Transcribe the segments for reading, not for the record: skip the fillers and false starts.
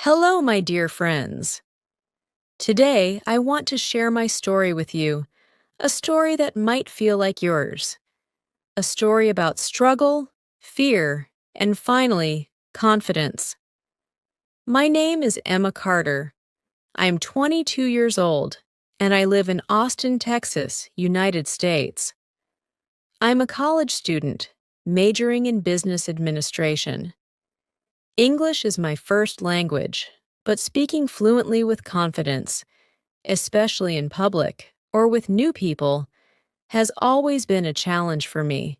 Hello, my dear friends. Today, I want to share my story with you, a story that might feel like yours. A story about struggle, fear, and finally, confidence. My name is Emma Carter. I'm 22 years old, and I live in Austin, Texas, United States. I'm a college student, majoring in business administration. English is my first language, but speaking fluently with confidence, especially in public or with new people, has always been a challenge for me.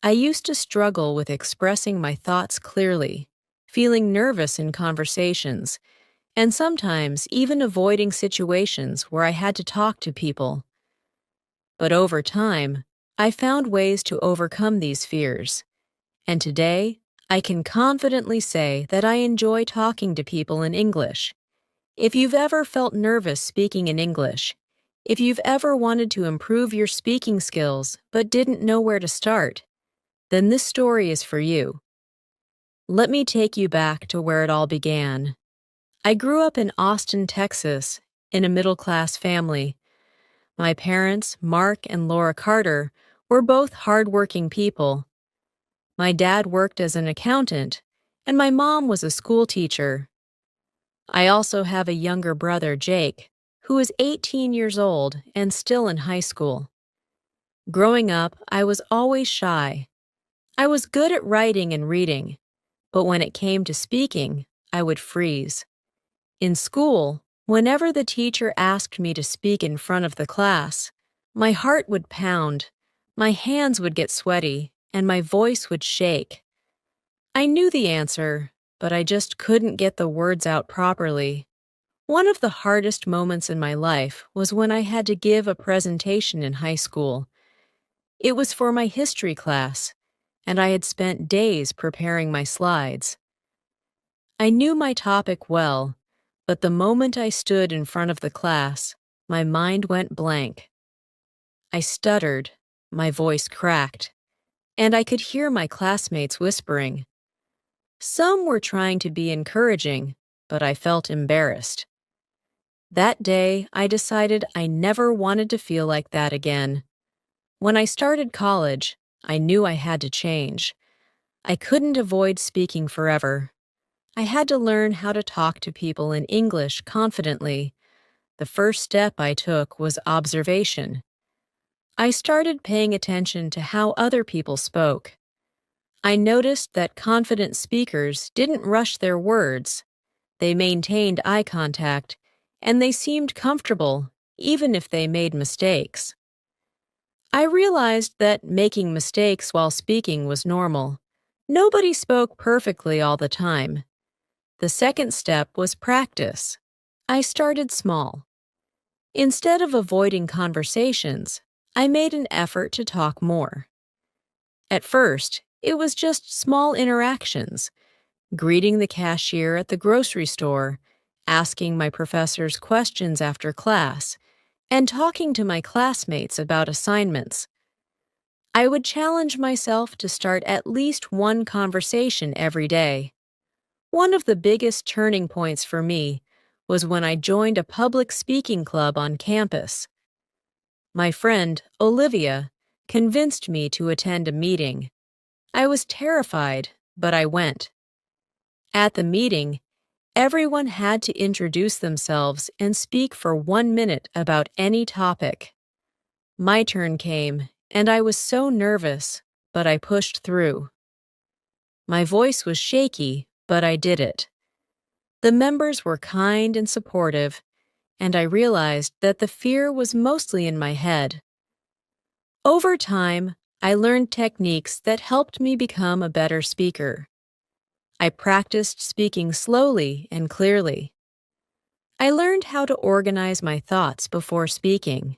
I used to struggle with expressing my thoughts clearly, feeling nervous in conversations, and sometimes even avoiding situations where I had to talk to people. But over time, I found ways to overcome these fears, and today, I can confidently say that I enjoy talking to people in English. If you've ever felt nervous speaking in English, if you've ever wanted to improve your speaking skills but didn't know where to start, then this story is for you. Let me take you back to where it all began. I grew up in Austin, Texas, in a middle-class family. My parents, Mark and Laura Carter, were both hardworking people. My dad worked as an accountant, and my mom was a school teacher. I also have a younger brother, Jake, who is 18 years old and still in high school. Growing up, I was always shy. I was good at writing and reading, but when it came to speaking, I would freeze. In school, whenever the teacher asked me to speak in front of the class, my heart would pound, my hands would get sweaty, and my voice would shake. I knew the answer, but I just couldn't get the words out properly. One of the hardest moments in my life was when I had to give a presentation in high school. It was for my history class, and I had spent days preparing my slides. I knew my topic well, but the moment I stood in front of the class, my mind went blank. I stuttered, my voice cracked, and I could hear my classmates whispering. Some were trying to be encouraging, but I felt embarrassed. That day, I decided I never wanted to feel like that again. When I started college, I knew I had to change. I couldn't avoid speaking forever. I had to learn how to talk to people in English confidently. The first step I took was observation. I started paying attention to how other people spoke. I noticed that confident speakers didn't rush their words. They maintained eye contact, and they seemed comfortable, even if they made mistakes. I realized that making mistakes while speaking was normal. Nobody spoke perfectly all the time. The second step was practice. I started small. Instead of avoiding conversations, I made an effort to talk more. At first, it was just small interactions, greeting the cashier at the grocery store, asking my professors questions after class, and talking to my classmates about assignments. I would challenge myself to start at least one conversation every day. One of the biggest turning points for me was when I joined a public speaking club on campus. My friend, Olivia, convinced me to attend a meeting. I was terrified, but I went. At the meeting, everyone had to introduce themselves and speak for 1 minute about any topic. My turn came, and I was so nervous, but I pushed through. My voice was shaky, but I did it. The members were kind and supportive, and I realized that the fear was mostly in my head. Over time, I learned techniques that helped me become a better speaker. I practiced speaking slowly and clearly. I learned how to organize my thoughts before speaking.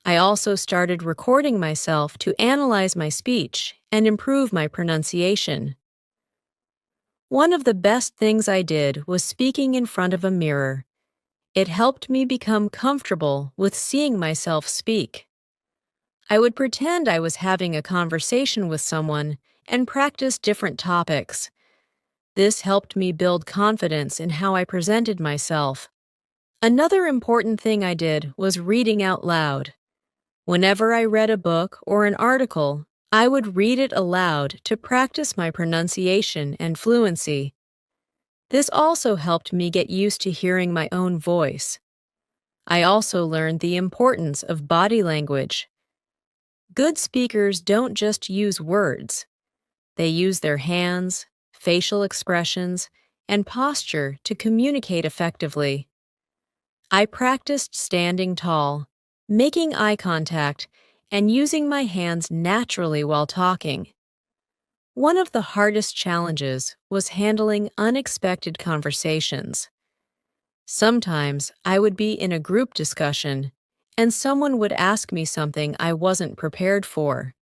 I also started recording myself to analyze my speech and improve my pronunciation. One of the best things I did was speaking in front of a mirror. It helped me become comfortable with seeing myself speak. I would pretend I was having a conversation with someone and practice different topics. This helped me build confidence in how I presented myself. Another important thing I did was reading out loud. Whenever I read a book or an article, I would read it aloud to practice my pronunciation and fluency. This also helped me get used to hearing my own voice. I also learned the importance of body language. Good speakers don't just use words. They use their hands, facial expressions, and posture to communicate effectively. I practiced standing tall, making eye contact, and using my hands naturally while talking. One of the hardest challenges was handling unexpected conversations. Sometimes I would be in a group discussion, and someone would ask me something I wasn't prepared for.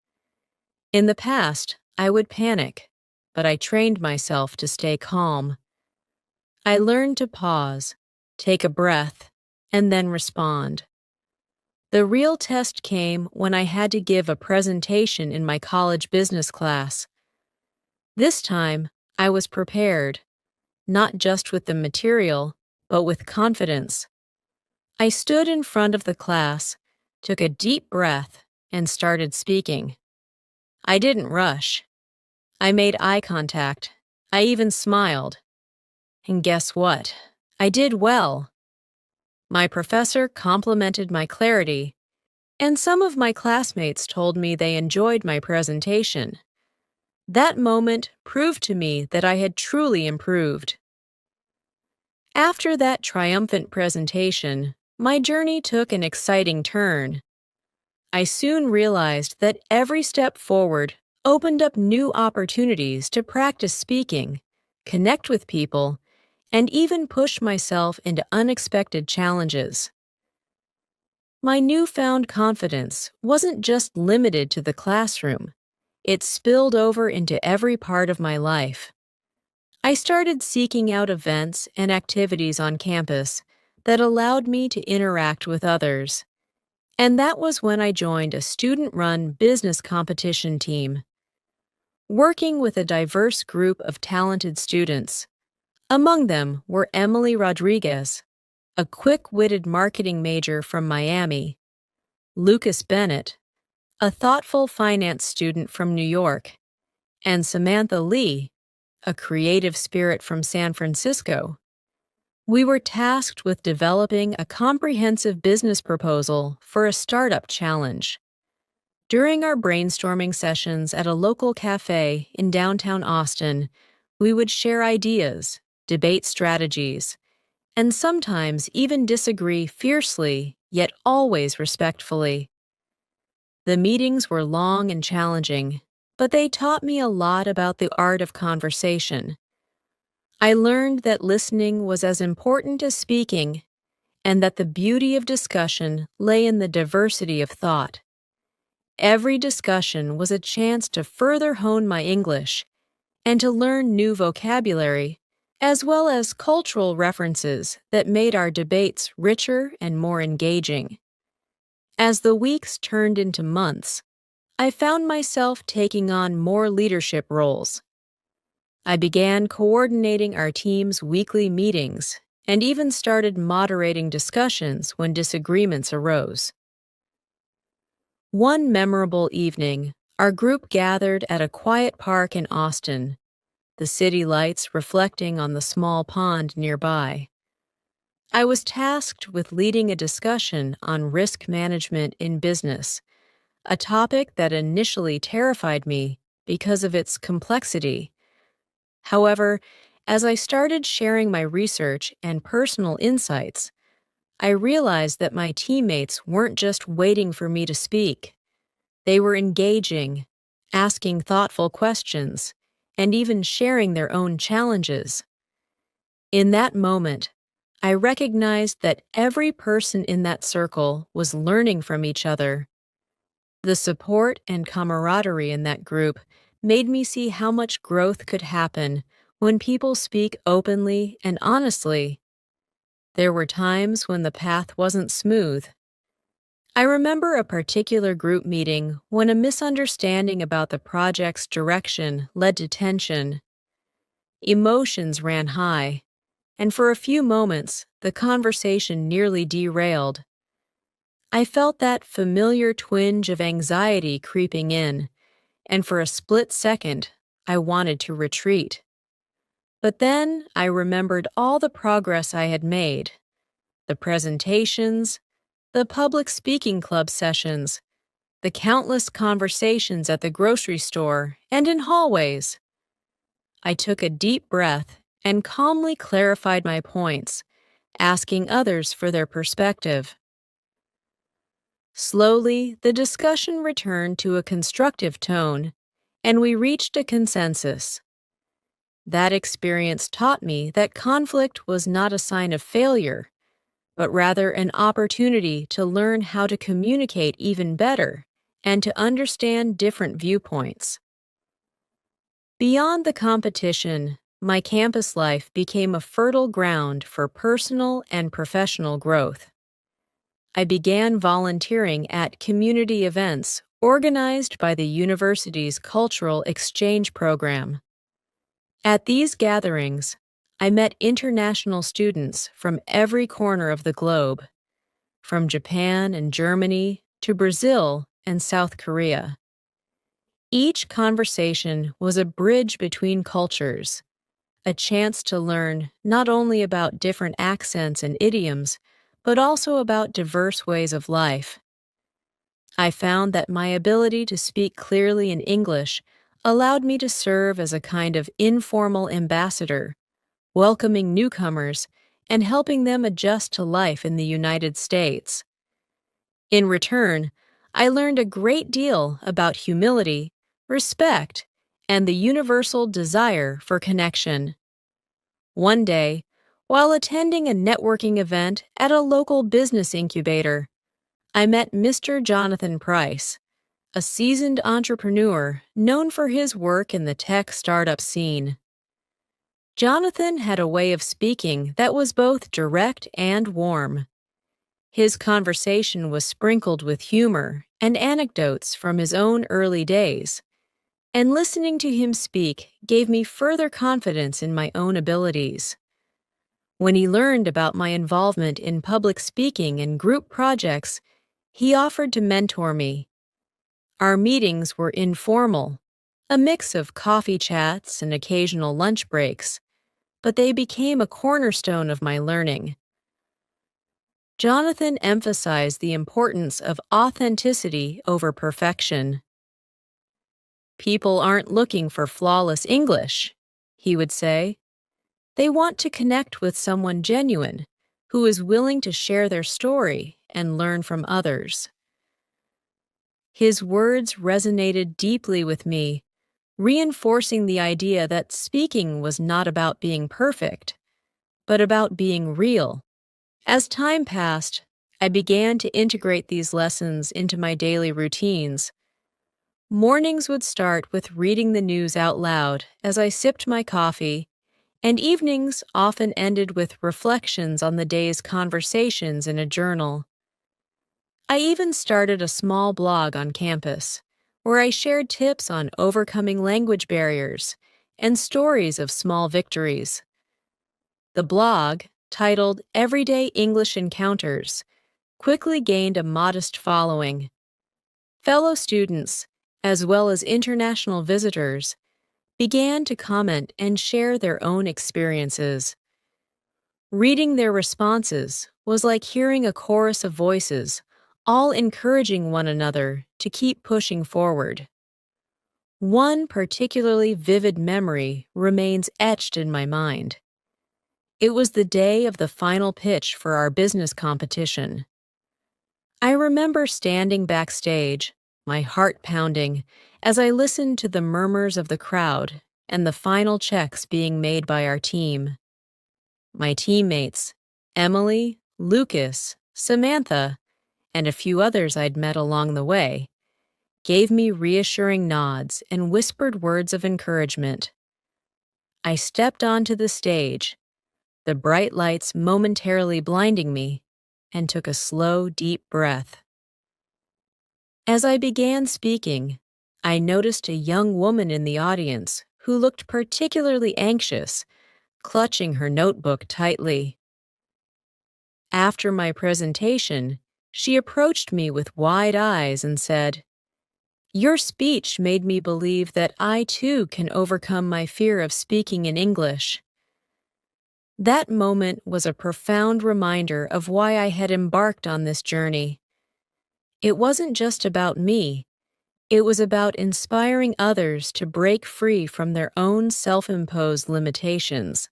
In the past, I would panic, but I trained myself to stay calm. I learned to pause, take a breath, and then respond. The real test came when I had to give a presentation in my college business class. This time, I was prepared, not just with the material, but with confidence. I stood in front of the class, took a deep breath, and started speaking. I didn't rush. I made eye contact. I even smiled. And guess what? I did well. My professor complimented my clarity, and some of my classmates told me they enjoyed my presentation. That moment proved to me that I had truly improved. After that triumphant presentation, my journey took an exciting turn. I soon realized that every step forward opened up new opportunities to practice speaking, connect with people, and even push myself into unexpected challenges. My newfound confidence wasn't just limited to the classroom. It spilled over into every part of my life. I started seeking out events and activities on campus that allowed me to interact with others. And that was when I joined a student-run business competition team. Working with a diverse group of talented students. Among them were Emily Rodriguez, a quick-witted marketing major from Miami, Lucas Bennett, a thoughtful finance student from New York, and Samantha Lee, a creative spirit from San Francisco. We were tasked with developing a comprehensive business proposal for a startup challenge. During our brainstorming sessions at a local cafe in downtown Austin, we would share ideas, debate strategies, and sometimes even disagree fiercely, yet always respectfully. The meetings were long and challenging, but they taught me a lot about the art of conversation. I learned that listening was as important as speaking, and that the beauty of discussion lay in the diversity of thought. Every discussion was a chance to further hone my English and to learn new vocabulary, as well as cultural references that made our debates richer and more engaging. As the weeks turned into months, I found myself taking on more leadership roles. I began coordinating our team's weekly meetings and even started moderating discussions when disagreements arose. One memorable evening, our group gathered at a quiet park in Austin, the city lights reflecting on the small pond nearby. I was tasked with leading a discussion on risk management in business, a topic that initially terrified me because of its complexity. However, as I started sharing my research and personal insights, I realized that my teammates weren't just waiting for me to speak. They were engaging, asking thoughtful questions, and even sharing their own challenges. In that moment, I recognized that every person in that circle was learning from each other. The support and camaraderie in that group made me see how much growth could happen when people speak openly and honestly. There were times when the path wasn't smooth. I remember a particular group meeting when a misunderstanding about the project's direction led to tension. Emotions ran high, and for a few moments, the conversation nearly derailed. I felt that familiar twinge of anxiety creeping in, and for a split second, I wanted to retreat. But then I remembered all the progress I had made, the presentations, the public speaking club sessions, the countless conversations at the grocery store and in hallways. I took a deep breath and calmly clarified my points, asking others for their perspective. Slowly, the discussion returned to a constructive tone, and we reached a consensus. That experience taught me that conflict was not a sign of failure, but rather an opportunity to learn how to communicate even better and to understand different viewpoints. Beyond the competition, my campus life became a fertile ground for personal and professional growth. I began volunteering at community events organized by the university's cultural exchange program. At these gatherings, I met international students from every corner of the globe, from Japan and Germany to Brazil and South Korea. Each conversation was a bridge between cultures, a chance to learn not only about different accents and idioms, but also about diverse ways of life. I found that my ability to speak clearly in English allowed me to serve as a kind of informal ambassador, welcoming newcomers and helping them adjust to life in the United States. In return, I learned a great deal about humility, respect, and the universal desire for connection. One day, while attending a networking event at a local business incubator, I met Mr. Jonathan Price, a seasoned entrepreneur known for his work in the tech startup scene. Jonathan had a way of speaking that was both direct and warm. His conversation was sprinkled with humor and anecdotes from his own early days, and listening to him speak gave me further confidence in my own abilities. When he learned about my involvement in public speaking and group projects, he offered to mentor me. Our meetings were informal, a mix of coffee chats and occasional lunch breaks, but they became a cornerstone of my learning. Jonathan emphasized the importance of authenticity over perfection. "People aren't looking for flawless English," he would say. "They want to connect with someone genuine, who is willing to share their story and learn from others." His words resonated deeply with me, reinforcing the idea that speaking was not about being perfect, but about being real. As time passed, I began to integrate these lessons into my daily routines. Mornings would start with reading the news out loud as I sipped my coffee, and evenings often ended with reflections on the day's conversations in a journal. I even started a small blog on campus, where I shared tips on overcoming language barriers and stories of small victories. The blog, titled Everyday English Encounters, quickly gained a modest following. Fellow students, as well as international visitors, began to comment and share their own experiences. Reading their responses was like hearing a chorus of voices, all encouraging one another to keep pushing forward. One particularly vivid memory remains etched in my mind. It was the day of the final pitch for our business competition. I remember standing backstage, my heart pounding, as I listened to the murmurs of the crowd and the final checks being made by our team. My teammates, Emily, Lucas, Samantha, and a few others I'd met along the way, gave me reassuring nods and whispered words of encouragement. I stepped onto the stage, the bright lights momentarily blinding me, and took a slow, deep breath. As I began speaking, I noticed a young woman in the audience who looked particularly anxious, clutching her notebook tightly. After my presentation, she approached me with wide eyes and said, "Your speech made me believe that I too can overcome my fear of speaking in English." That moment was a profound reminder of why I had embarked on this journey. It wasn't just about me, it was about inspiring others to break free from their own self-imposed limitations.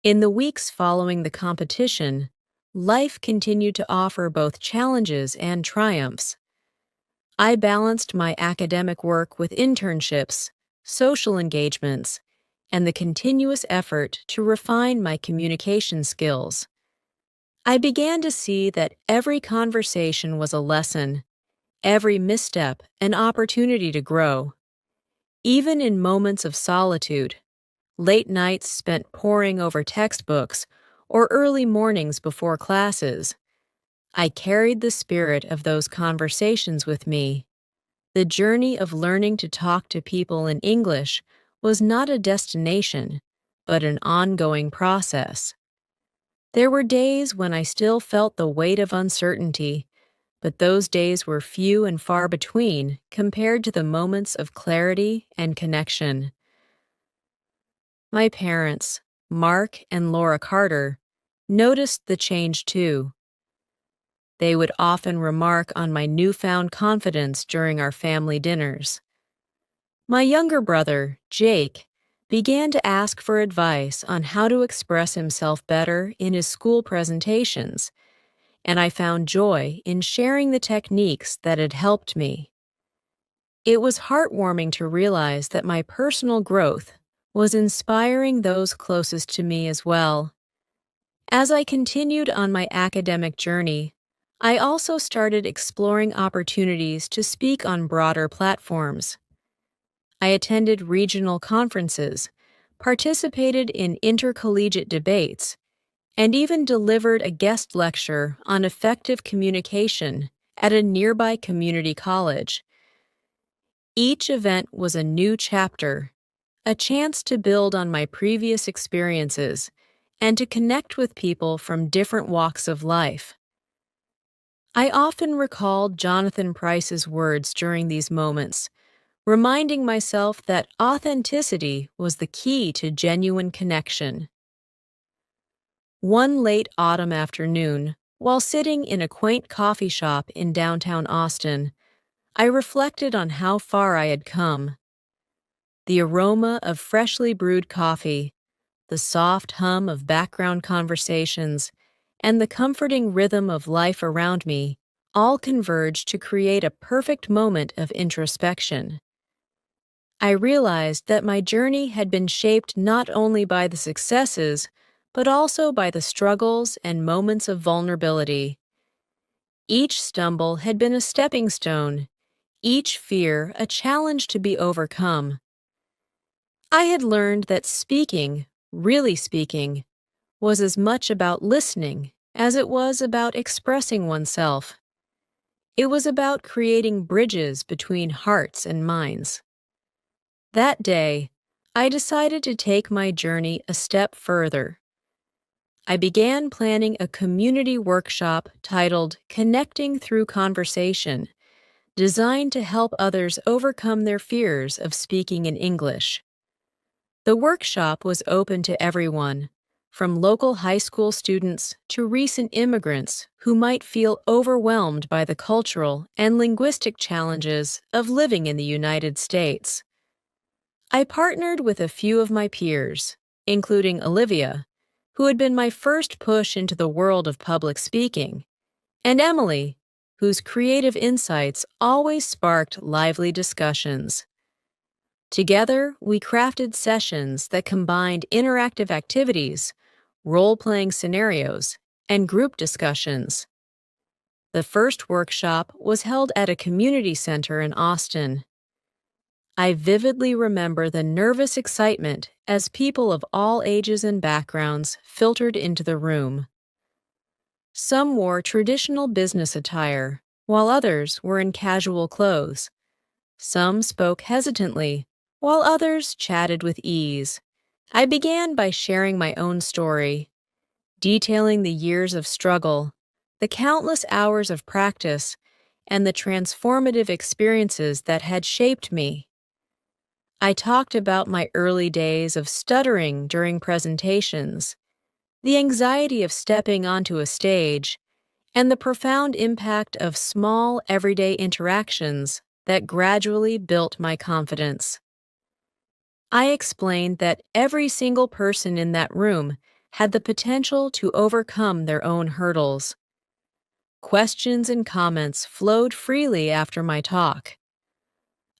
In the weeks following the competition, life continued to offer both challenges and triumphs. I balanced my academic work with internships, social engagements, and the continuous effort to refine my communication skills. I began to see that every conversation was a lesson, every misstep an opportunity to grow. Even in moments of solitude, late nights spent poring over textbooks, or early mornings before classes, I carried the spirit of those conversations with me. The journey of learning to talk to people in English was not a destination, but an ongoing process. There were days when I still felt the weight of uncertainty, but those days were few and far between compared to the moments of clarity and connection. My parents, Mark and Laura Carter, noticed the change too. They would often remark on my newfound confidence during our family dinners. My younger brother, Jake, began to ask for advice on how to express himself better in his school presentations, and I found joy in sharing the techniques that had helped me. It was heartwarming to realize that my personal growth was inspiring those closest to me as well. As I continued on my academic journey, I also started exploring opportunities to speak on broader platforms. I attended regional conferences, participated in intercollegiate debates, and even delivered a guest lecture on effective communication at a nearby community college. Each event was a new chapter, a chance to build on my previous experiences and to connect with people from different walks of life. I often recalled Jonathan Price's words during these moments, reminding myself that authenticity was the key to genuine connection. One late autumn afternoon, while sitting in a quaint coffee shop in downtown Austin, I reflected on how far I had come. The aroma of freshly brewed coffee, the soft hum of background conversations, and the comforting rhythm of life around me all converged to create a perfect moment of introspection. I realized that my journey had been shaped not only by the successes, but also by the struggles and moments of vulnerability. Each stumble had been a stepping stone, each fear a challenge to be overcome. I had learned that speaking, really speaking, was as much about listening as it was about expressing oneself. It was about creating bridges between hearts and minds. That day, I decided to take my journey a step further. I began planning a community workshop titled Connecting Through Conversation, designed to help others overcome their fears of speaking in English. The workshop was open to everyone, from local high school students to recent immigrants who might feel overwhelmed by the cultural and linguistic challenges of living in the United States. I partnered with a few of my peers, including Olivia, who had been my first push into the world of public speaking, and Emily, whose creative insights always sparked lively discussions. Together, we crafted sessions that combined interactive activities, role-playing scenarios, and group discussions. The first workshop was held at a community center in Austin. I vividly remember the nervous excitement as people of all ages and backgrounds filtered into the room. Some wore traditional business attire, while others were in casual clothes. Some spoke hesitantly, while others chatted with ease. I began by sharing my own story, detailing the years of struggle, the countless hours of practice, and the transformative experiences that had shaped me. I talked about my early days of stuttering during presentations, the anxiety of stepping onto a stage, and the profound impact of small, everyday interactions that gradually built my confidence. I explained that every single person in that room had the potential to overcome their own hurdles. Questions and comments flowed freely after my talk.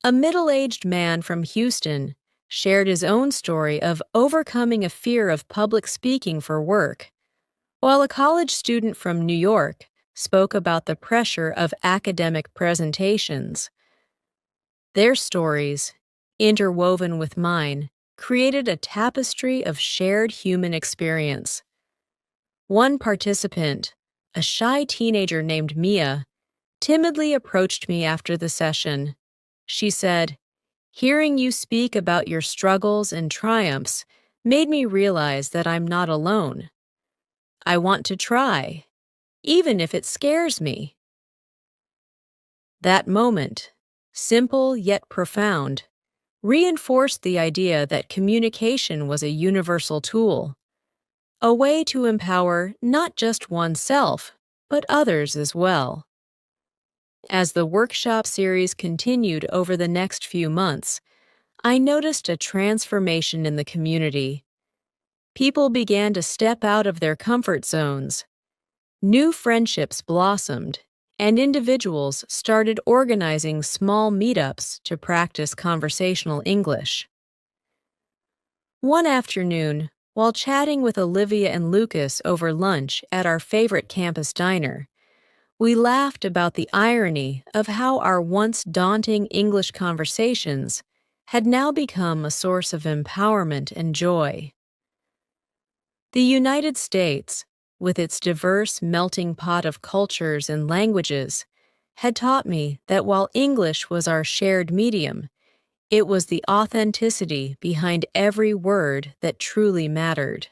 A middle-aged man from Houston shared his own story of overcoming a fear of public speaking for work, while a college student from New York spoke about the pressure of academic presentations. Their stories, interwoven with mine, created a tapestry of shared human experience. One participant, a shy teenager named Mia, timidly approached me after the session. She said, "Hearing you speak about your struggles and triumphs made me realize that I'm not alone. I want to try, even if it scares me." That moment, simple yet profound, reinforced the idea that communication was a universal tool, a way to empower not just oneself, but others as well. As the workshop series continued over the next few months, I noticed a transformation in the community. People began to step out of their comfort zones. New friendships blossomed, and individuals started organizing small meetups to practice conversational English. One afternoon, while chatting with Olivia and Lucas over lunch at our favorite campus diner, we laughed about the irony of how our once daunting English conversations had now become a source of empowerment and joy. The United States, with its diverse melting pot of cultures and languages, had taught me that while English was our shared medium, it was the authenticity behind every word that truly mattered.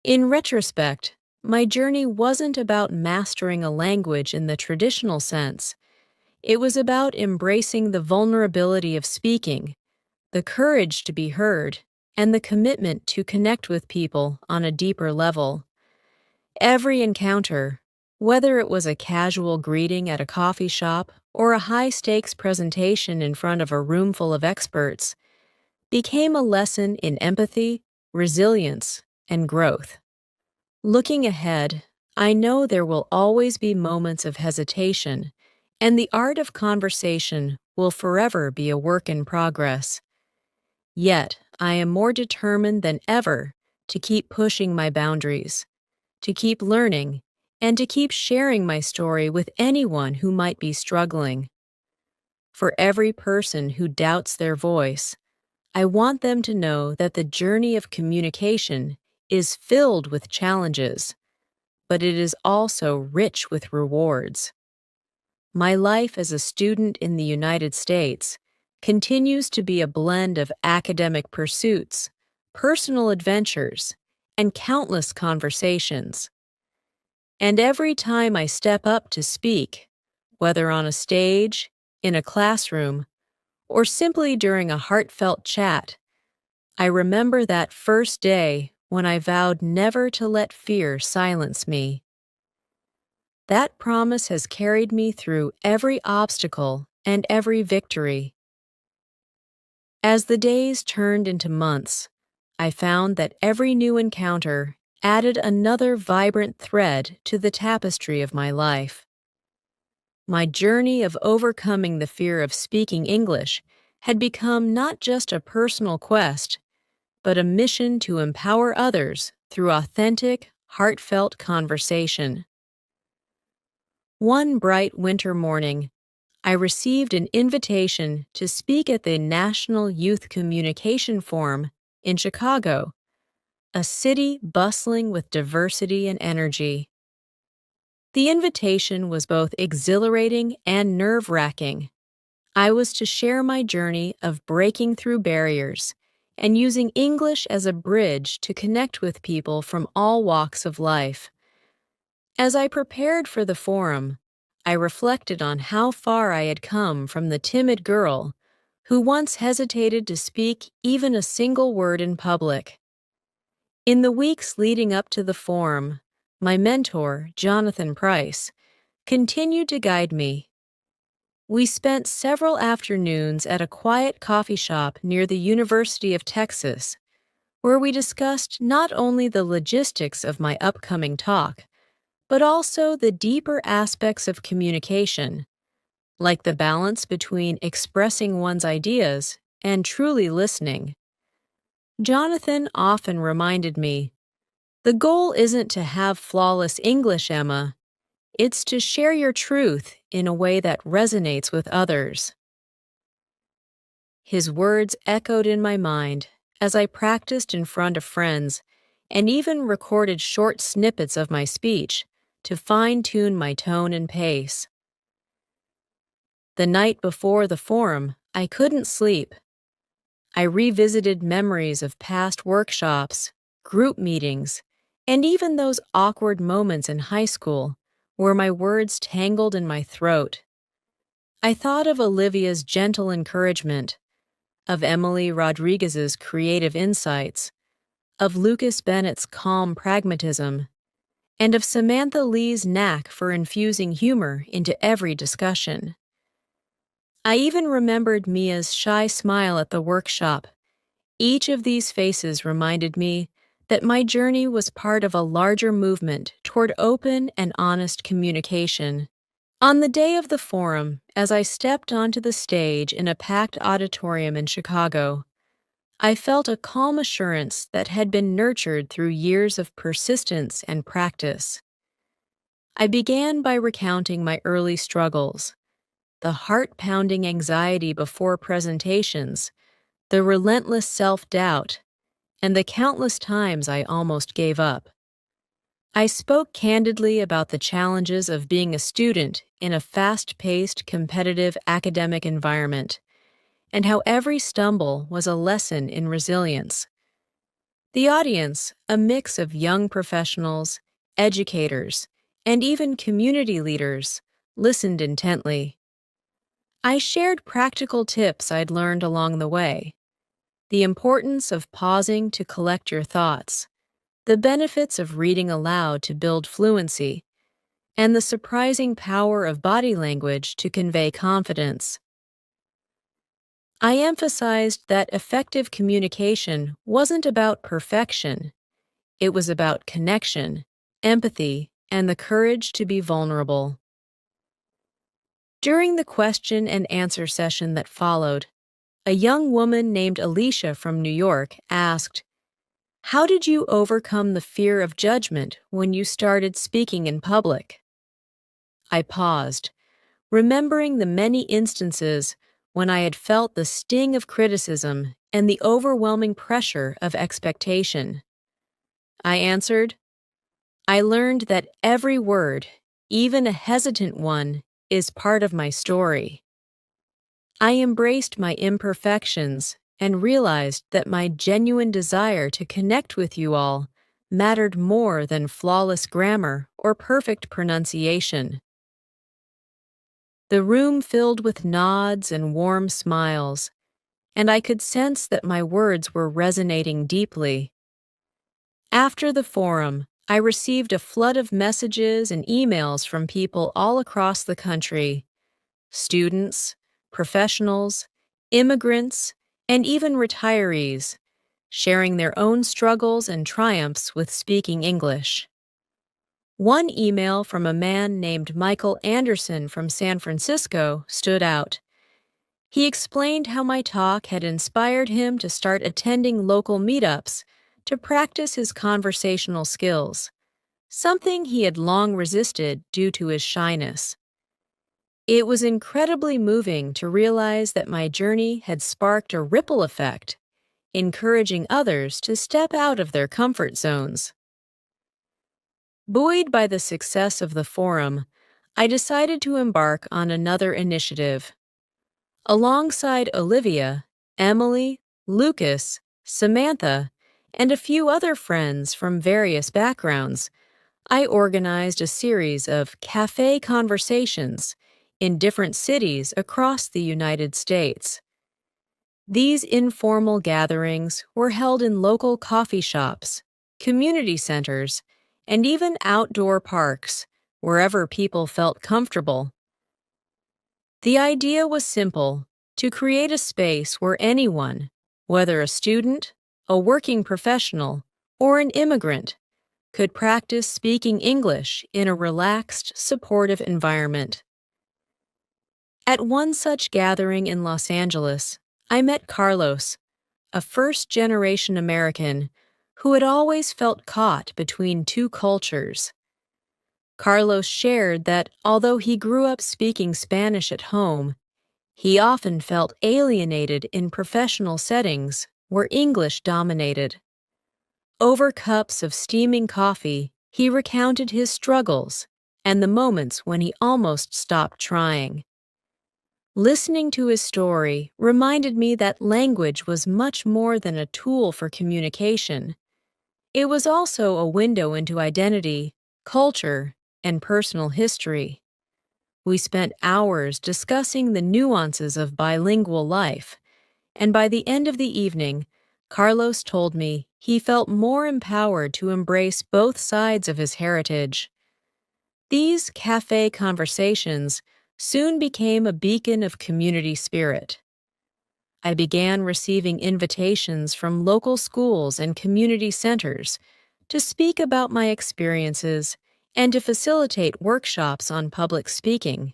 In retrospect, my journey wasn't about mastering a language in the traditional sense. It was about embracing the vulnerability of speaking, the courage to be heard, and the commitment to connect with people on a deeper level. Every encounter, whether it was a casual greeting at a coffee shop or a high-stakes presentation in front of a room full of experts, became a lesson in empathy, resilience, and growth. Looking ahead, I know there will always be moments of hesitation, and the art of conversation will forever be a work in progress. Yet, I am more determined than ever to keep pushing my boundaries, to keep learning, and to keep sharing my story with anyone who might be struggling. For every person who doubts their voice, I want them to know that the journey of communication is filled with challenges, but it is also rich with rewards. My life as a student in the United States continues to be a blend of academic pursuits, personal adventures, and countless conversations. And every time I step up to speak, whether on a stage, in a classroom, or simply during a heartfelt chat, I remember that first day when I vowed never to let fear silence me. That promise has carried me through every obstacle and every victory. As the days turned into months, I found that every new encounter added another vibrant thread to the tapestry of my life. My journey of overcoming the fear of speaking English had become not just a personal quest, but a mission to empower others through authentic, heartfelt conversation. One bright winter morning, I received an invitation to speak at the National Youth Communication Forum in Chicago, a city bustling with diversity and energy. The invitation was both exhilarating and nerve-wracking. I was to share my journey of breaking through barriers and using English as a bridge to connect with people from all walks of life. As I prepared for the forum, I reflected on how far I had come from the timid girl who once hesitated to speak even a single word in public. In the weeks leading up to the forum, my mentor, Jonathan Price, continued to guide me. We spent several afternoons at a quiet coffee shop near the University of Texas, where we discussed not only the logistics of my upcoming talk, but also the deeper aspects of communication, like the balance between expressing one's ideas and truly listening. Jonathan often reminded me, the goal isn't to have flawless English, Emma. It's to share your truth in a way that resonates with others. His words echoed in my mind as I practiced in front of friends and even recorded short snippets of my speech to fine-tune my tone and pace. The night before the forum, I couldn't sleep. I revisited memories of past workshops, group meetings, and even those awkward moments in high school where my words tangled in my throat. I thought of Olivia's gentle encouragement, of Emily Rodriguez's creative insights, of Lucas Bennett's calm pragmatism, and of Samantha Lee's knack for infusing humor into every discussion. I even remembered Mia's shy smile at the workshop. Each of these faces reminded me that my journey was part of a larger movement toward open and honest communication. On the day of the forum, as I stepped onto the stage in a packed auditorium in Chicago, I felt a calm assurance that had been nurtured through years of persistence and practice. I began by recounting my early struggles, the heart-pounding anxiety before presentations, the relentless self-doubt, and the countless times I almost gave up. I spoke candidly about the challenges of being a student in a fast-paced, competitive academic environment, and how every stumble was a lesson in resilience. The audience, a mix of young professionals, educators, and even community leaders, listened intently. I shared practical tips I'd learned along the way, the importance of pausing to collect your thoughts, the benefits of reading aloud to build fluency, and the surprising power of body language to convey confidence. I emphasized that effective communication wasn't about perfection. It was about connection, empathy, and the courage to be vulnerable. During the question and answer session that followed, a young woman named Alicia from New York asked, "How did you overcome the fear of judgment when you started speaking in public?" I paused, remembering the many instances when I had felt the sting of criticism and the overwhelming pressure of expectation. I answered, "I learned that every word, even a hesitant one, is part of my story. I embraced my imperfections and realized that my genuine desire to connect with you all mattered more than flawless grammar or perfect pronunciation." The room filled with nods and warm smiles, and I could sense that my words were resonating deeply. After the forum, I received a flood of messages and emails from people all across the country, students, professionals, immigrants, and even retirees, sharing their own struggles and triumphs with speaking English. One email from a man named Michael Anderson from San Francisco stood out. He explained how my talk had inspired him to start attending local meetups to practice his conversational skills, something he had long resisted due to his shyness. It was incredibly moving to realize that my journey had sparked a ripple effect, encouraging others to step out of their comfort zones. Buoyed by the success of the forum, I decided to embark on another initiative. Alongside Olivia, Emily, Lucas, Samantha, and a few other friends from various backgrounds, I organized a series of cafe conversations in different cities across the United States. These informal gatherings were held in local coffee shops, community centers, and even outdoor parks, wherever people felt comfortable. The idea was simple: to create a space where anyone, whether a student, a working professional, or an immigrant, could practice speaking English in a relaxed, supportive environment. At one such gathering in Los Angeles, I met Carlos, a first-generation American who had always felt caught between two cultures. Carlos shared that although he grew up speaking Spanish at home, he often felt alienated in professional settings where English dominated. Over cups of steaming coffee, he recounted his struggles and the moments when he almost stopped trying. Listening to his story reminded me that language was much more than a tool for communication. It was also a window into identity, culture, and personal history. We spent hours discussing the nuances of bilingual life, and by the end of the evening, Carlos told me he felt more empowered to embrace both sides of his heritage. These cafe conversations soon became a beacon of community spirit. I began receiving invitations from local schools and community centers to speak about my experiences and to facilitate workshops on public speaking.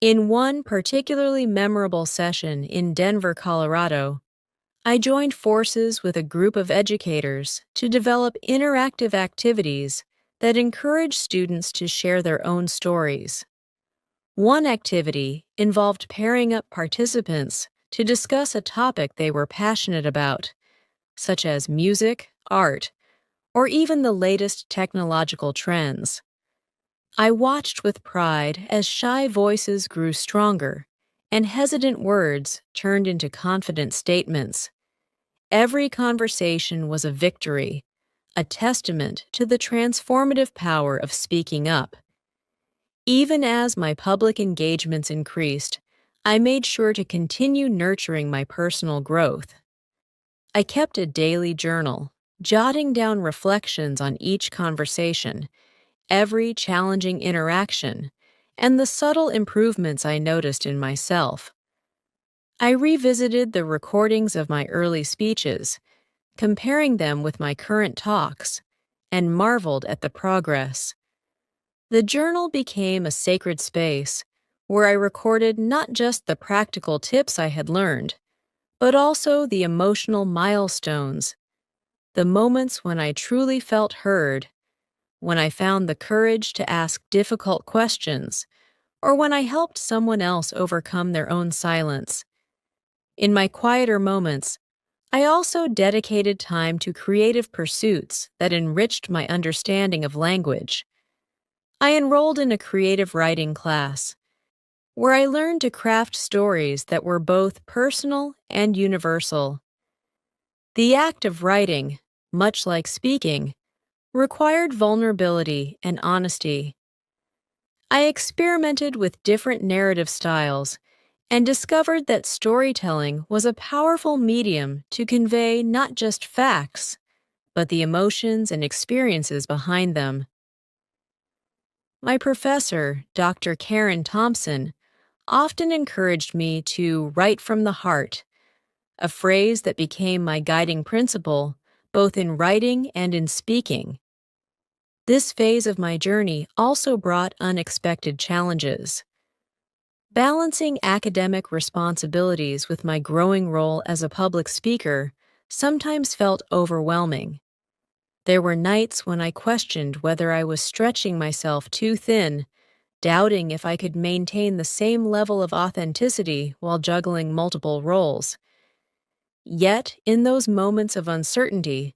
In one particularly memorable session in Denver, Colorado, I joined forces with a group of educators to develop interactive activities that encourage students to share their own stories. One activity involved pairing up participants to discuss a topic they were passionate about, such as music, art, or even the latest technological trends. I watched with pride as shy voices grew stronger and hesitant words turned into confident statements. Every conversation was a victory, a testament to the transformative power of speaking up. Even as my public engagements increased, I made sure to continue nurturing my personal growth. I kept a daily journal, jotting down reflections on each conversation, every challenging interaction, and the subtle improvements I noticed in myself. I revisited the recordings of my early speeches, comparing them with my current talks, and marveled at the progress. The journal became a sacred space where I recorded not just the practical tips I had learned, but also the emotional milestones, the moments when I truly felt heard, when I found the courage to ask difficult questions, or when I helped someone else overcome their own silence. In my quieter moments, I also dedicated time to creative pursuits that enriched my understanding of language. I enrolled in a creative writing class, where I learned to craft stories that were both personal and universal. The act of writing, much like speaking, required vulnerability and honesty. I experimented with different narrative styles and discovered that storytelling was a powerful medium to convey not just facts, but the emotions and experiences behind them. My professor, Dr. Karen Thompson, often encouraged me to write from the heart, a phrase that became my guiding principle both in writing and in speaking. This phase of my journey also brought unexpected challenges. Balancing academic responsibilities with my growing role as a public speaker sometimes felt overwhelming. There were nights when I questioned whether I was stretching myself too thin, doubting if I could maintain the same level of authenticity while juggling multiple roles. Yet, in those moments of uncertainty,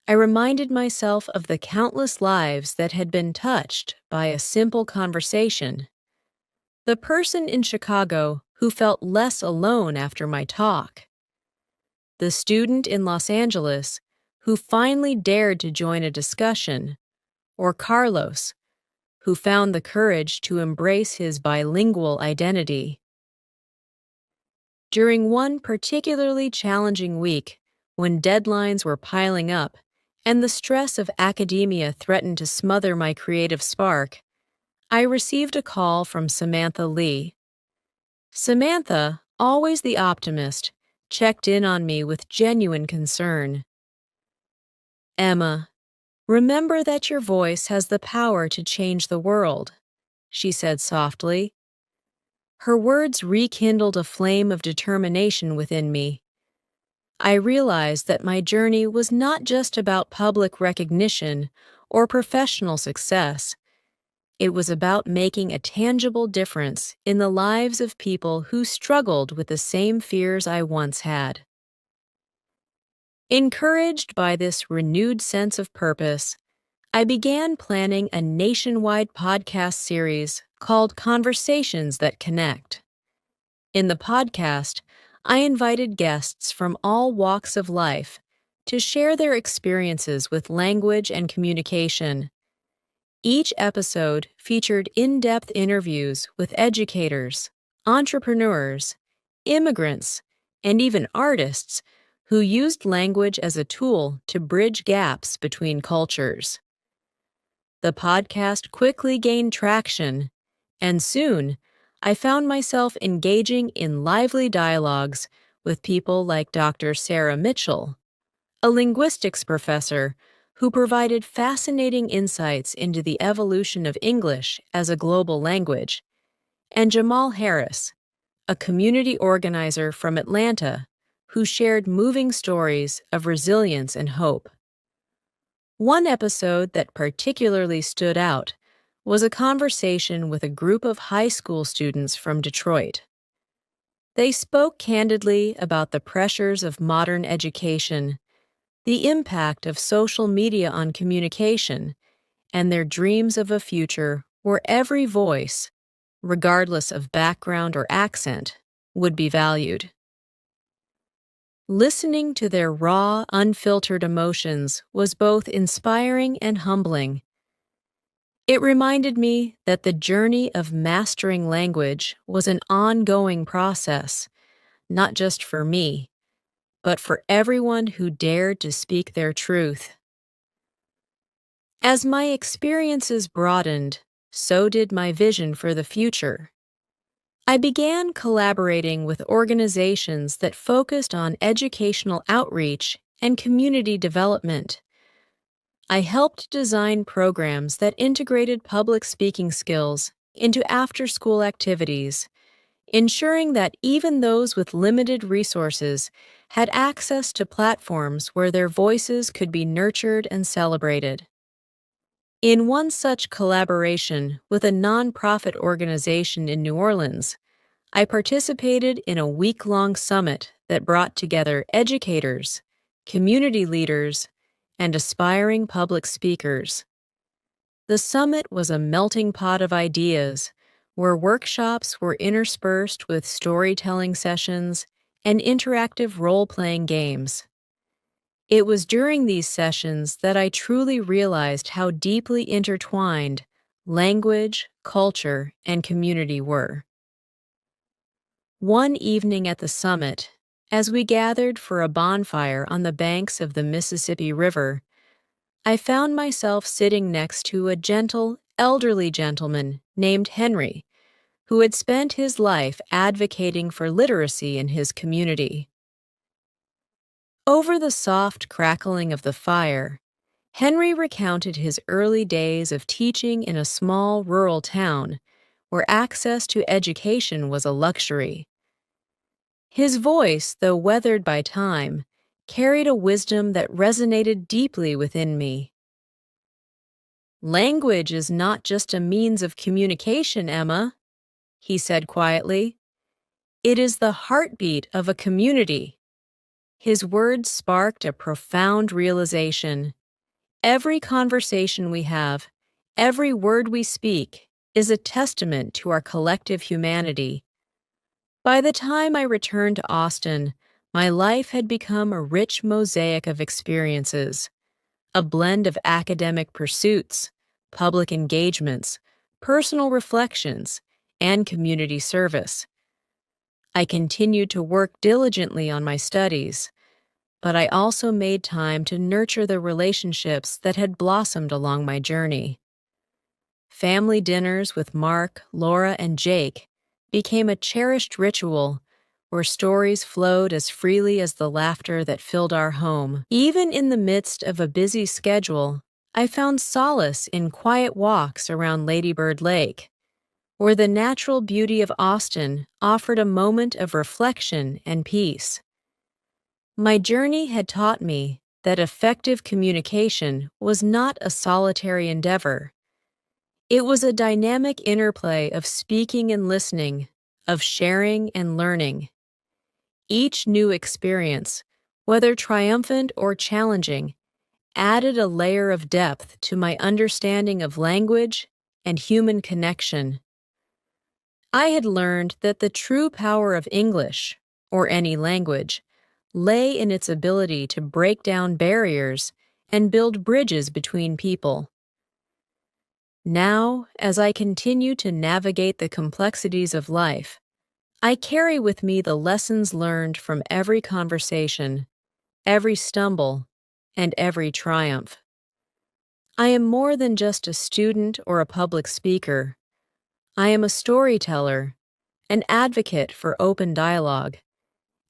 I reminded myself of the countless lives that had been touched by a simple conversation. The person in Chicago who felt less alone after my talk, the student in Los Angeles who finally dared to join a discussion, or Carlos, who found the courage to embrace his bilingual identity. During one particularly challenging week, when deadlines were piling up and the stress of academia threatened to smother my creative spark, I received a call from Samantha Lee. Samantha, always the optimist, checked in on me with genuine concern. "Emma, remember that your voice has the power to change the world," she said softly. Her words rekindled a flame of determination within me. I realized that my journey was not just about public recognition or professional success. It was about making a tangible difference in the lives of people who struggled with the same fears I once had. Encouraged by this renewed sense of purpose, I began planning a nationwide podcast series called Conversations That Connect. In the podcast, I invited guests from all walks of life to share their experiences with language and communication. Each episode featured in-depth interviews with educators, entrepreneurs, immigrants, and even artists who used language as a tool to bridge gaps between cultures. The podcast quickly gained traction, and soon I found myself engaging in lively dialogues with people like Dr. Sarah Mitchell, a linguistics professor who provided fascinating insights into the evolution of English as a global language, and Jamal Harris, a community organizer from Atlanta who shared moving stories of resilience and hope. One episode that particularly stood out was a conversation with a group of high school students from Detroit. They spoke candidly about the pressures of modern education, the impact of social media on communication, and their dreams of a future where every voice, regardless of background or accent, would be valued. Listening to their raw, unfiltered emotions was both inspiring and humbling. It reminded me that the journey of mastering language was an ongoing process, not just for me, but for everyone who dared to speak their truth. As my experiences broadened, so did my vision for the future. I began collaborating with organizations that focused on educational outreach and community development. I helped design programs that integrated public speaking skills into after-school activities, ensuring that even those with limited resources had access to platforms where their voices could be nurtured and celebrated. In one such collaboration with a nonprofit organization in New Orleans, I participated in a week-long summit that brought together educators, community leaders, and aspiring public speakers. The summit was a melting pot of ideas, where workshops were interspersed with storytelling sessions and interactive role-playing games. It was during these sessions that I truly realized how deeply intertwined language, culture, and community were. One evening at the summit, as we gathered for a bonfire on the banks of the Mississippi River, I found myself sitting next to a gentle, elderly gentleman named Henry, who had spent his life advocating for literacy in his community. Over the soft crackling of the fire, Henry recounted his early days of teaching in a small rural town where access to education was a luxury. His voice, though weathered by time, carried a wisdom that resonated deeply within me. "Language is not just a means of communication, Emma," he said quietly. "It is the heartbeat of a community." His words sparked a profound realization. Every conversation we have, every word we speak, is a testament to our collective humanity. By the time I returned to Austin, my life had become a rich mosaic of experiences, a blend of academic pursuits, public engagements, personal reflections, and community service. I continued to work diligently on my studies, but I also made time to nurture the relationships that had blossomed along my journey. Family dinners with Mark, Laura, and Jake became a cherished ritual where stories flowed as freely as the laughter that filled our home. Even in the midst of a busy schedule, I found solace in quiet walks around Lady Bird Lake, where the natural beauty of Austin offered a moment of reflection and peace. My journey had taught me that effective communication was not a solitary endeavor. It was a dynamic interplay of speaking and listening, of sharing and learning. Each new experience, whether triumphant or challenging, added a layer of depth to my understanding of language and human connection. I had learned that the true power of English, or any language, lay in its ability to break down barriers and build bridges between people. Now, as I continue to navigate the complexities of life, I carry with me the lessons learned from every conversation, every stumble, and every triumph. I am more than just a student or a public speaker. I am a storyteller, an advocate for open dialogue,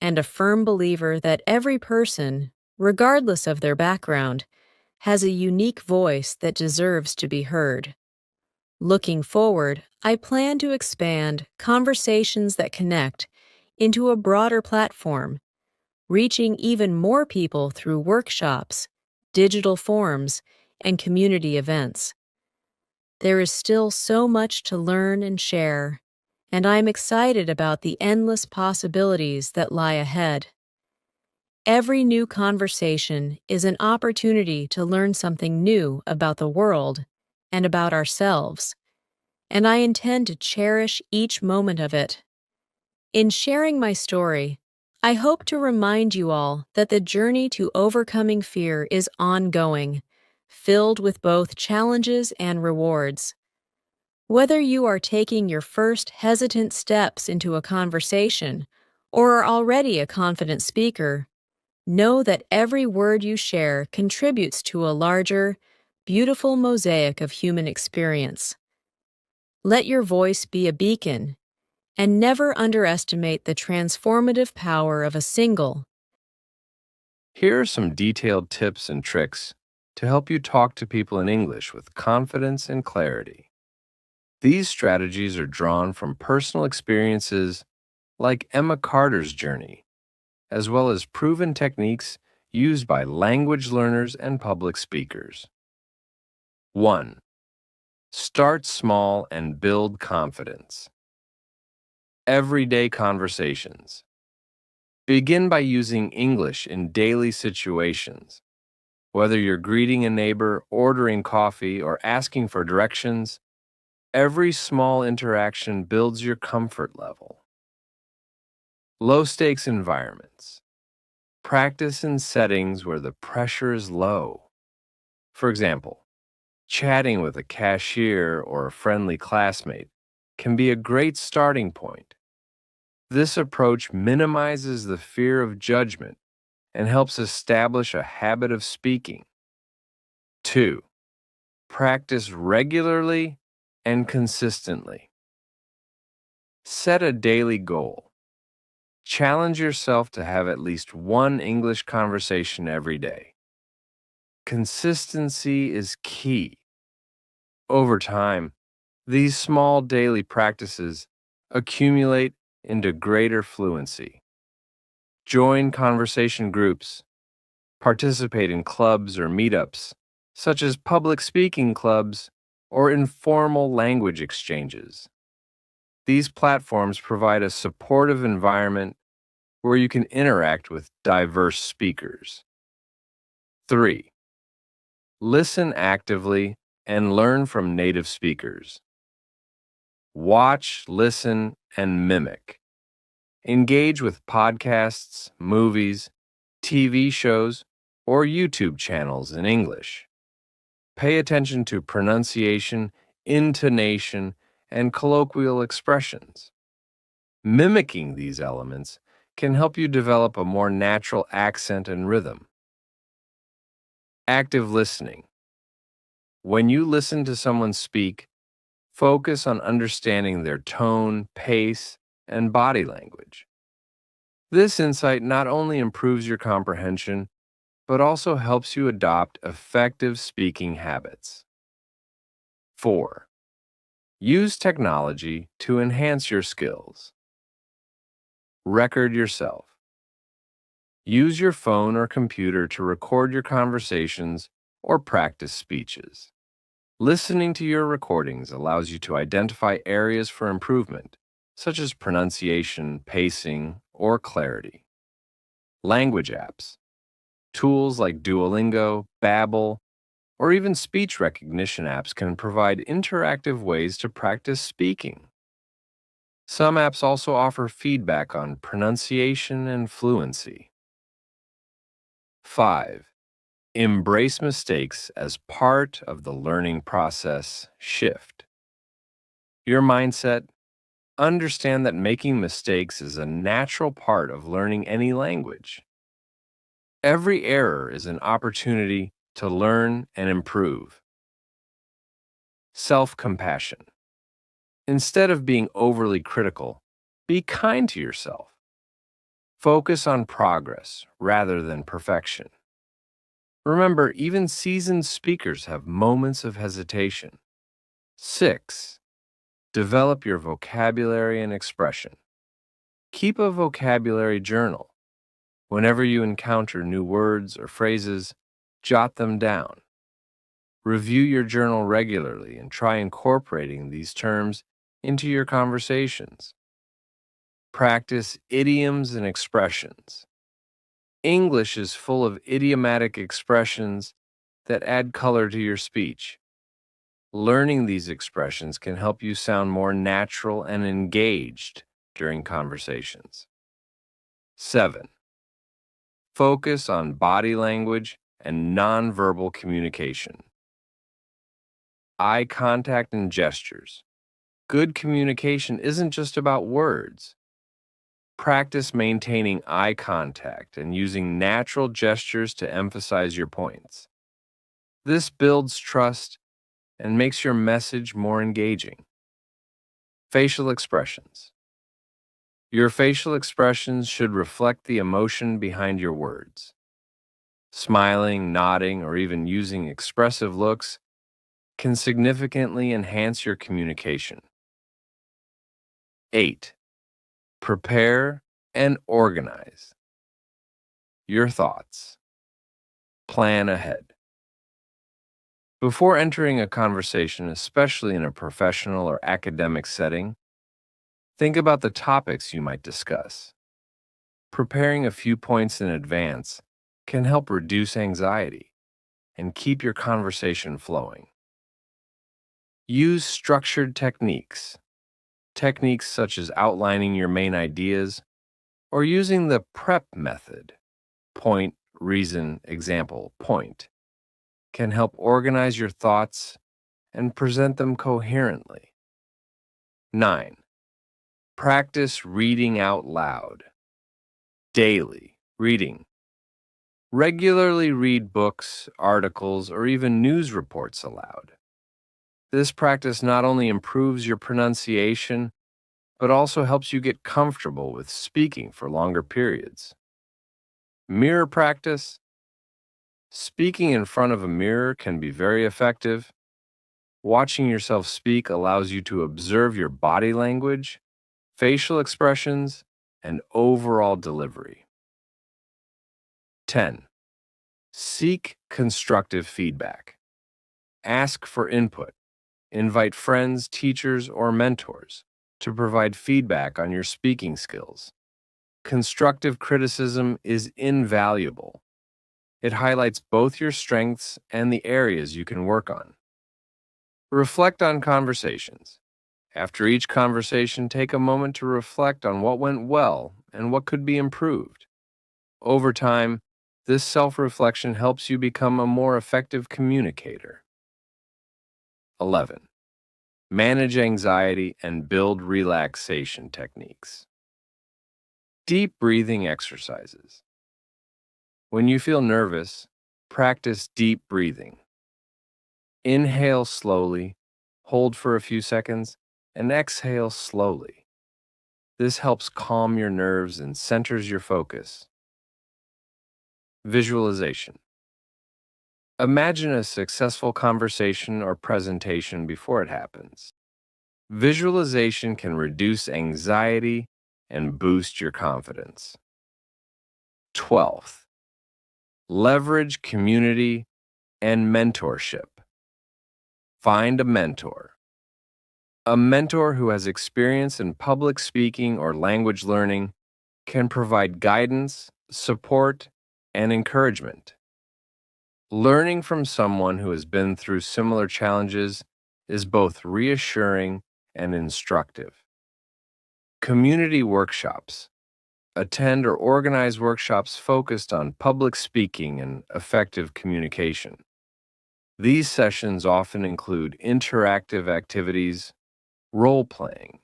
and a firm believer that every person, regardless of their background, has a unique voice that deserves to be heard. Looking forward, I plan to expand Conversations That Connect into a broader platform, reaching even more people through workshops, digital forums, and community events. There is still so much to learn and share, and I'm excited about the endless possibilities that lie ahead. Every new conversation is an opportunity to learn something new about the world and about ourselves, and I intend to cherish each moment of it. In sharing my story, I hope to remind you all that the journey to overcoming fear is ongoing, filled with both challenges and rewards. Whether you are taking your first hesitant steps into a conversation or are already a confident speaker, know that every word you share contributes to a larger, beautiful mosaic of human experience. Let your voice be a beacon, and never underestimate the transformative power of a single. Here are some detailed tips and tricks to help you talk to people in English with confidence and clarity. These strategies are drawn from personal experiences like Emma Carter's journey, as well as proven techniques used by language learners and public speakers. 1. Start small and build confidence. Everyday conversations. Begin by using English in daily situations. Whether you're greeting a neighbor, ordering coffee, or asking for directions, every small interaction builds your comfort level. Low-stakes environments. Practice in settings where the pressure is low. For example, chatting with a cashier or a friendly classmate can be a great starting point. This approach minimizes the fear of judgment and helps establish a habit of speaking. 2. Practice regularly and consistently. Set a daily goal. Challenge yourself to have at least one English conversation every day. Consistency is key. Over time, these small daily practices accumulate into greater fluency. Join conversation groups. Participate in clubs or meetups, such as public speaking clubs or informal language exchanges. These platforms provide a supportive environment where you can interact with diverse speakers. 3. Listen actively and learn from native speakers. Watch, listen, and mimic. Engage with podcasts, movies, TV shows, or YouTube channels in English. Pay attention to pronunciation, intonation, and colloquial expressions. Mimicking these elements can help you develop a more natural accent and rhythm. Active listening. When you listen to someone speak, focus on understanding their tone, pace, and body language. This insight not only improves your comprehension, but also helps you adopt effective speaking habits. 4. Use technology to enhance your skills. Record yourself. Use your phone or computer to record your conversations or practice speeches. Listening to your recordings allows you to identify areas for improvement, such as pronunciation, pacing, or clarity. Language apps. Tools like Duolingo, Babbel, or even speech recognition apps can provide interactive ways to practice speaking. Some apps also offer feedback on pronunciation and fluency. 5. Embrace mistakes as part of the learning process. Shift your mindset. Understand that making mistakes is a natural part of learning any language. Every error is an opportunity to learn and improve. Self-compassion. Instead of being overly critical, be kind to yourself. Focus on progress rather than perfection. Remember, even seasoned speakers have moments of hesitation. 6. Develop your vocabulary and expression. Keep a vocabulary journal. Whenever you encounter new words or phrases, jot them down. Review your journal regularly and try incorporating these terms into your conversations. Practice idioms and expressions. English is full of idiomatic expressions that add color to your speech. Learning these expressions can help you sound more natural and engaged during conversations. 7. Focus on body language and nonverbal communication. Eye contact and gestures. Good communication isn't just about words. Practice maintaining eye contact and using natural gestures to emphasize your points. This builds trust and makes your message more engaging. Facial expressions. Your facial expressions should reflect the emotion behind your words. Smiling, nodding, or even using expressive looks can significantly enhance your communication. 8. Prepare and organize your thoughts. Plan ahead. Before entering a conversation, especially in a professional or academic setting, think about the topics you might discuss. Preparing a few points in advance can help reduce anxiety and keep your conversation flowing. Use structured techniques. Techniques such as outlining your main ideas or using the PREP method, point, reason, example, point, can help organize your thoughts and present them coherently. 9. Practice reading out loud. Daily reading. Regularly read books, articles, or even news reports aloud. This practice not only improves your pronunciation, but also helps you get comfortable with speaking for longer periods. Mirror practice. Speaking in front of a mirror can be very effective. Watching yourself speak allows you to observe your body language, facial expressions, and overall delivery. 10. Seek constructive feedback. Ask for input. Invite friends, teachers, or mentors to provide feedback on your speaking skills. Constructive criticism is invaluable. It highlights both your strengths and the areas you can work on. Reflect on conversations. After each conversation, take a moment to reflect on what went well and what could be improved. Over time, this self-reflection helps you become a more effective communicator. 11. Manage anxiety and build relaxation techniques. Deep breathing exercises. When you feel nervous, practice deep breathing. Inhale slowly, hold for a few seconds, and exhale slowly. This helps calm your nerves and centers your focus. Visualization. Imagine a successful conversation or presentation before it happens. Visualization can reduce anxiety and boost your confidence. 12th, leverage community and mentorship. Find a mentor. A mentor who has experience in public speaking or language learning can provide guidance, support, and encouragement. Learning from someone who has been through similar challenges is both reassuring and instructive. Community workshops. Attend or organize workshops focused on public speaking and effective communication. These sessions often include interactive activities, role-playing,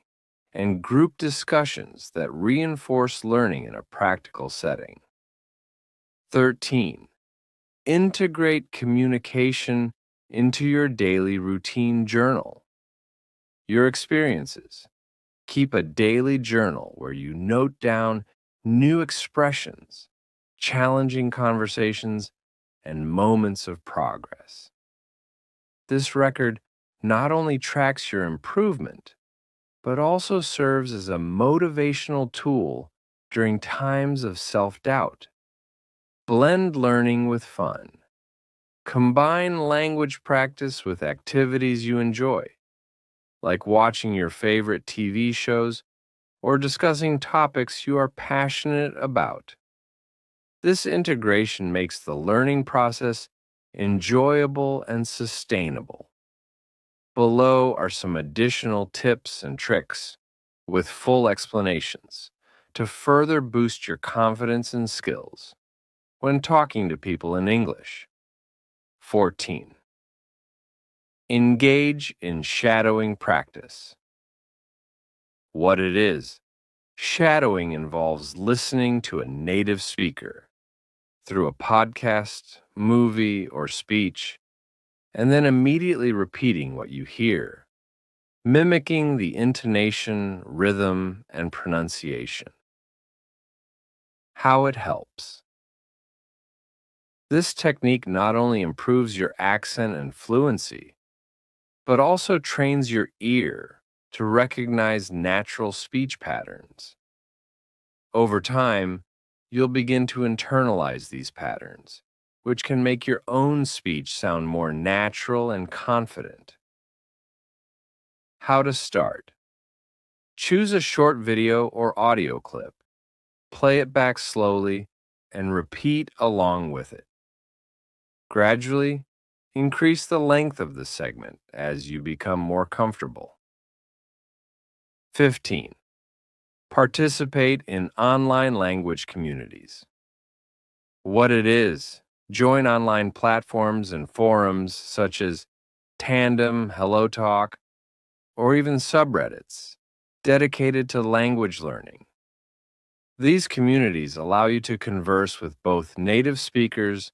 and group discussions that reinforce learning in a practical setting. 13. Integrate communication into your daily routine journal. Your experiences. Keep a daily journal where you note down new expressions, challenging conversations, and moments of progress. This record not only tracks your improvement, but also serves as a motivational tool during times of self-doubt. Blend learning with fun. Combine language practice with activities you enjoy, like watching your favorite TV shows or discussing topics you are passionate about. This integration makes the learning process enjoyable and sustainable. Below are some additional tips and tricks with full explanations to further boost your confidence and skills when talking to people in English. 14. Engage in shadowing practice. What it is. Shadowing involves listening to a native speaker through a podcast, movie, or speech, and then immediately repeating what you hear, mimicking the intonation, rhythm, and pronunciation. How it helps. This technique not only improves your accent and fluency, but also trains your ear to recognize natural speech patterns. Over time, you'll begin to internalize these patterns, which can make your own speech sound more natural and confident. How to start. Choose a short video or audio clip, play it back slowly, and repeat along with it. Gradually, increase the length of the segment as you become more comfortable. 15. Participate in online language communities. What it is. Join online platforms and forums such as Tandem, HelloTalk, or even subreddits dedicated to language learning. These communities allow you to converse with both native speakers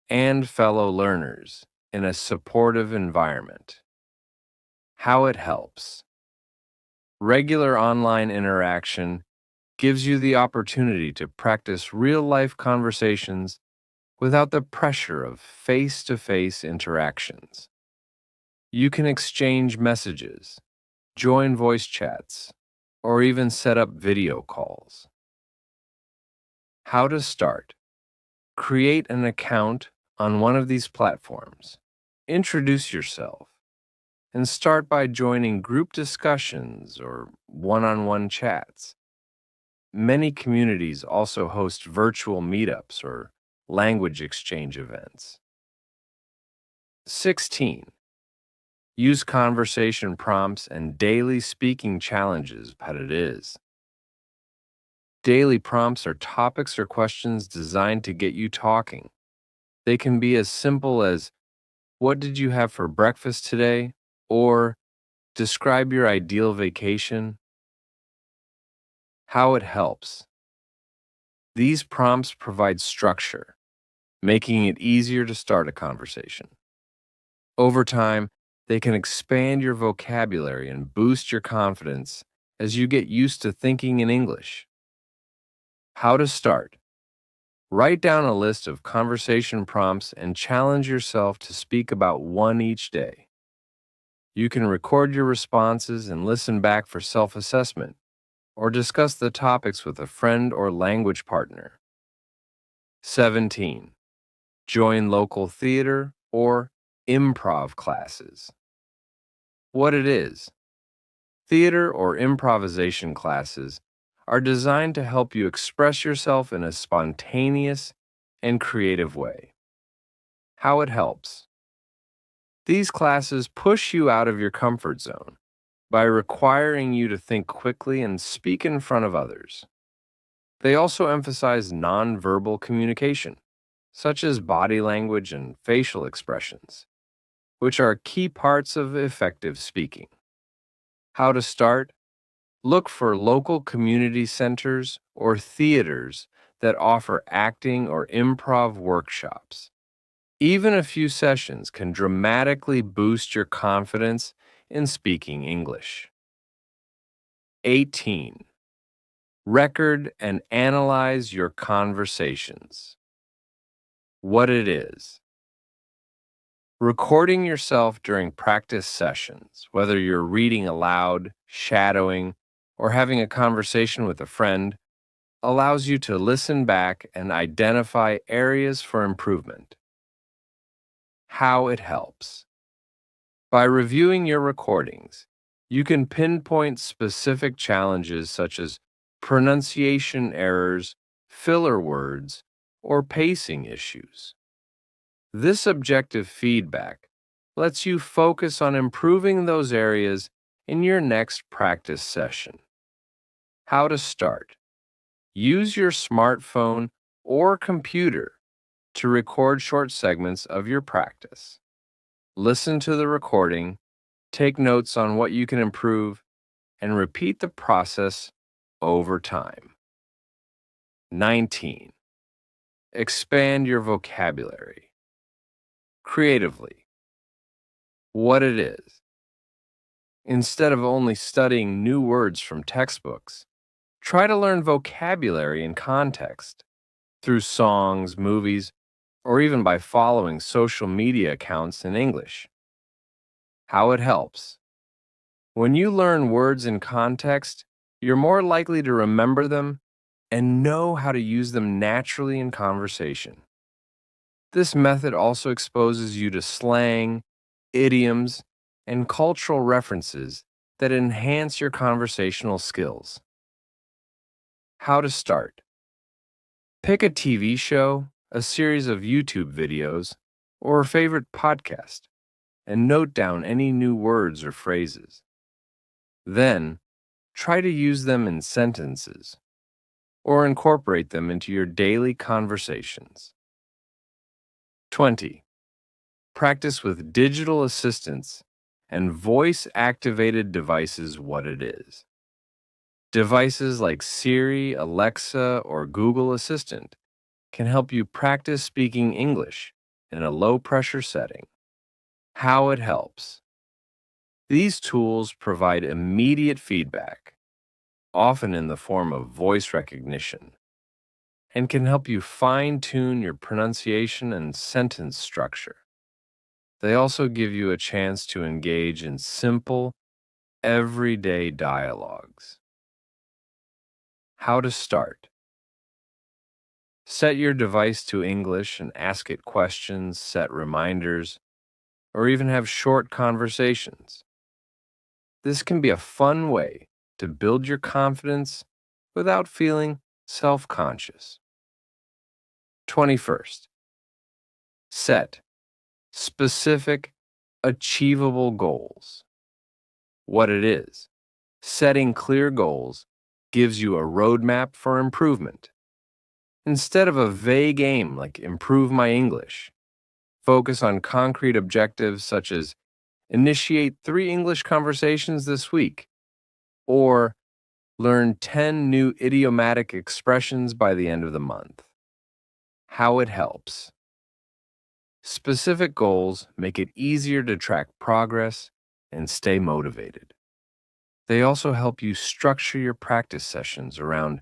and fellow learners in a supportive environment. How it helps. Regular online interaction gives you the opportunity to practice real-life conversations without the pressure of face-to-face interactions. You can exchange messages, join voice chats, or even set up video calls. How to start. Create an account on one of these platforms. Introduce yourself, and start by joining group discussions or one-on-one chats. Many communities also host virtual meetups or language exchange events. 16. Use conversation prompts and daily speaking challenges, what it is. Daily prompts are topics or questions designed to get you talking. They can be as simple as, "What did you have for breakfast today?" or "Describe your ideal vacation." How it helps. These prompts provide structure, making it easier to start a conversation. Over time, they can expand your vocabulary and boost your confidence as you get used to thinking in English. How to start. Write down a list of conversation prompts and challenge yourself to speak about one each day. You can record your responses and listen back for self-assessment, or discuss the topics with a friend or language partner. 17. Join local theater or improv classes. What it is. Theater or improvisation classes are designed to help you express yourself in a spontaneous and creative way. How it helps. These classes push you out of your comfort zone by requiring you to think quickly and speak in front of others. They also emphasize nonverbal communication, such as body language and facial expressions, which are key parts of effective speaking. How to start? Look for local community centers or theaters that offer acting or improv workshops. Even a few sessions can dramatically boost your confidence in speaking English. 18. Record and analyze your conversations. What it is. Recording yourself during practice sessions, whether you're reading aloud, shadowing, or having a conversation with a friend, allows you to listen back and identify areas for improvement. How it helps. By reviewing your recordings, you can pinpoint specific challenges such as pronunciation errors, filler words, or pacing issues. This objective feedback lets you focus on improving those areas in your next practice session. How to start. Use your smartphone or computer to record short segments of your practice. Listen to the recording, take notes on what you can improve, and repeat the process over time. 19. Expand your vocabulary. Creatively. What it is. Instead of only studying new words from textbooks, try to learn vocabulary in context through songs, movies, or even by following social media accounts in English. How it helps. When you learn words in context, you're more likely to remember them and know how to use them naturally in conversation. This method also exposes you to slang, idioms, and cultural references that enhance your conversational skills. How to start. Pick a TV show, a series of YouTube videos, or a favorite podcast, and note down any new words or phrases. Then, try to use them in sentences or incorporate them into your daily conversations. 20. Practice with digital assistants and voice-activated devices. What it is. Devices like Siri, Alexa, or Google Assistant can help you practice speaking English in a low-pressure setting. How it helps. These tools provide immediate feedback, often in the form of voice recognition, and can help you fine-tune your pronunciation and sentence structure. They also give you a chance to engage in simple, everyday dialogues. How to start. Set your device to English and ask it questions, set reminders, or even have short conversations. This can be a fun way to build your confidence without feeling self-conscious. 21st. Set specific, Achievable goals. What it is. Setting clear goals gives you a roadmap for improvement. Instead of a vague aim like improve my English, focus on concrete objectives such as initiate 3 English conversations this week or learn 10 new idiomatic expressions by the end of the month. How it helps. Specific goals make it easier to track progress and stay motivated. They also help you structure your practice sessions around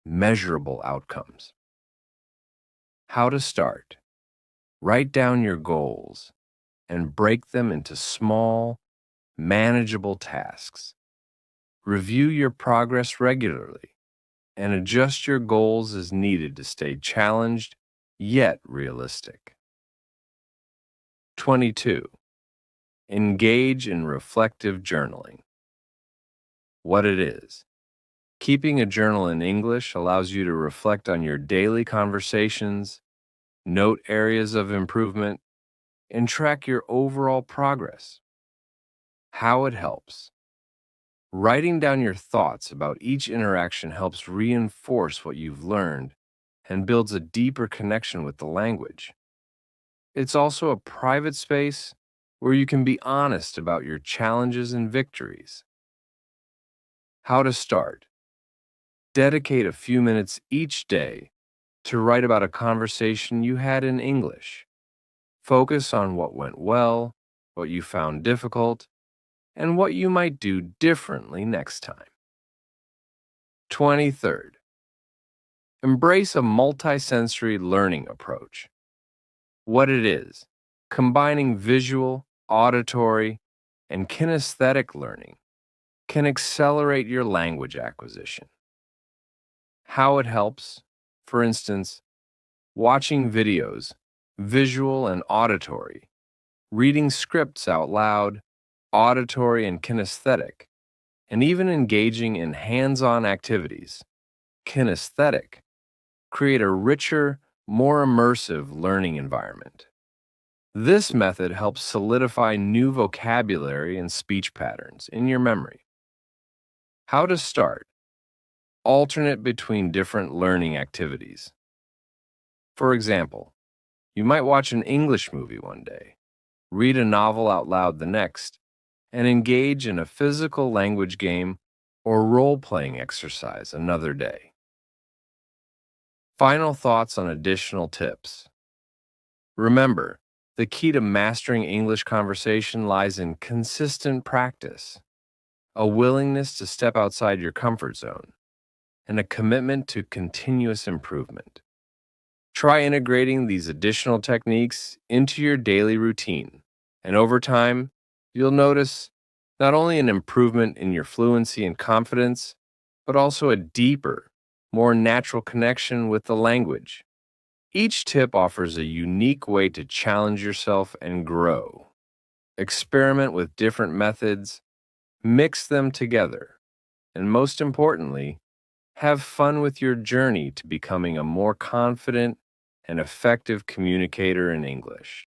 measurable outcomes. How to start. Write down your goals and break them into small, manageable tasks. Review your progress regularly and adjust your goals as needed to stay challenged yet realistic. 22. Engage in reflective journaling. What it is. Keeping a journal in English allows you to reflect on your daily conversations, note areas of improvement, and track your overall progress. How it helps. Writing down your thoughts about each interaction helps reinforce what you've learned and builds a deeper connection with the language. It's also a private space where you can be honest about your challenges and victories. How to start. Dedicate a few minutes each day to write about a conversation you had in English. Focus on what went well, what you found difficult, and what you might do differently next time. 23rd. Embrace a multisensory learning approach. What it is. Combining visual, auditory, and kinesthetic learning can accelerate your language acquisition. How it helps, for instance, watching videos, visual and auditory, reading scripts out loud, auditory and kinesthetic, and even engaging in hands-on activities, kinesthetic, create a richer, more immersive learning environment. This method helps solidify new vocabulary and speech patterns in your memory. How to start. Alternate between different learning activities. For example, you might watch an English movie one day, read a novel out loud the next, and engage in a physical language game or role-playing exercise another day. Final thoughts on additional tips. Remember, the key to mastering English conversation lies in consistent practice, a willingness to step outside your comfort zone, and a commitment to continuous improvement. Try integrating these additional techniques into your daily routine, and over time, you'll notice not only an improvement in your fluency and confidence, but also a deeper, more natural connection with the language. Each tip offers a unique way to challenge yourself and grow. Experiment with different methods, mix them together, and most importantly, have fun with your journey to becoming a more confident and effective communicator in English.